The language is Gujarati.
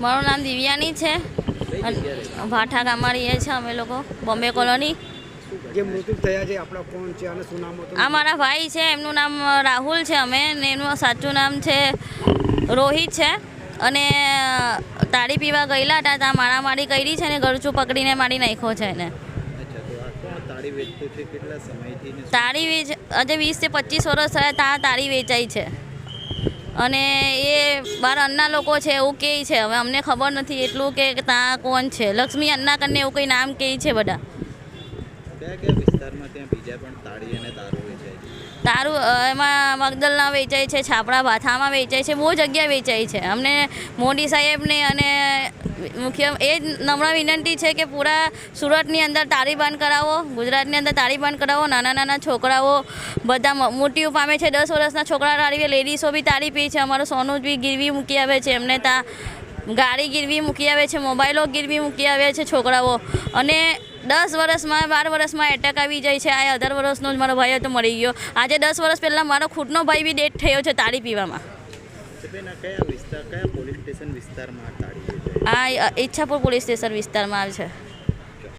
મારું નામ દિવ્યાની છે. ભાઠા ગામમાં રહીએ છીએ અમે લોકો, બોમ્બે કોલોની. જે મૃત્યુ થયા છે આપણા કોણ છે અને શું નામ હતું? આ મારા ભાઈ છે, એમનું નામ રાહુલ છે અમે, ને એનું સાચું નામ છે રોહિત છે. અને તાળી પીવા ગયેલા હતા, ત્યાં મારામારી કરી છે ને ગળચું પકડીને મારી નાખ્યો છે એને. તાળી વેચ આજે 20 થી 25 વર્ષ થયા ત્યાં તાળી વેચાઈ છે. અને એ બાર અન્ના લોકો છે એવું કહે છે. હવે અમને ખબર નથી એટલું કે ત્યાં કોણ છે. લક્ષ્મી અન્ના કરીને એવું કંઈ નામ કહે છે બધા. દારૂ એમાં મગદલના વેચાય છે, છાપડા ભાથામાં વેચાય છે, બહુ જગ્યા વેચાય છે. અમને મોદી સાહેબને અને મુખ્ય એ નમ્ર વિનંતી છે કે પૂરા સુરતની અંદર તાળી બંધ કરાવો, ગુજરાતની અંદર તાળી બંધ કરાવો. નાના નાના છોકરાઓ બધા મૃત્યુ પામે છે. 10 વર્ષના છોકરા તાળી, લેડીઝો બી તાળી પી છે. અમારું સોનું બી ગીરવી મૂકી આવે છે, એમને ત્યાં ગાડી ગીરવી મૂકી આવે છે, મોબાઈલો ગીરવી મૂકી આવે છે છોકરાઓ. અને 10 વર્ષમાં 12 વર્ષમાં એટેક આવી જાય છે. આ 18 વર્ષનો જ મારો ભાઈ હતો, મરી ગયો. આજે 10 વર્ષ પહેલાં મારો ખુદનો ભાઈ બી ડેથ થયો છે તાળી પીવામાં. આ ઈચ્છાપુર પોલીસ સ્ટેશન વિસ્તારમાં આવે છે.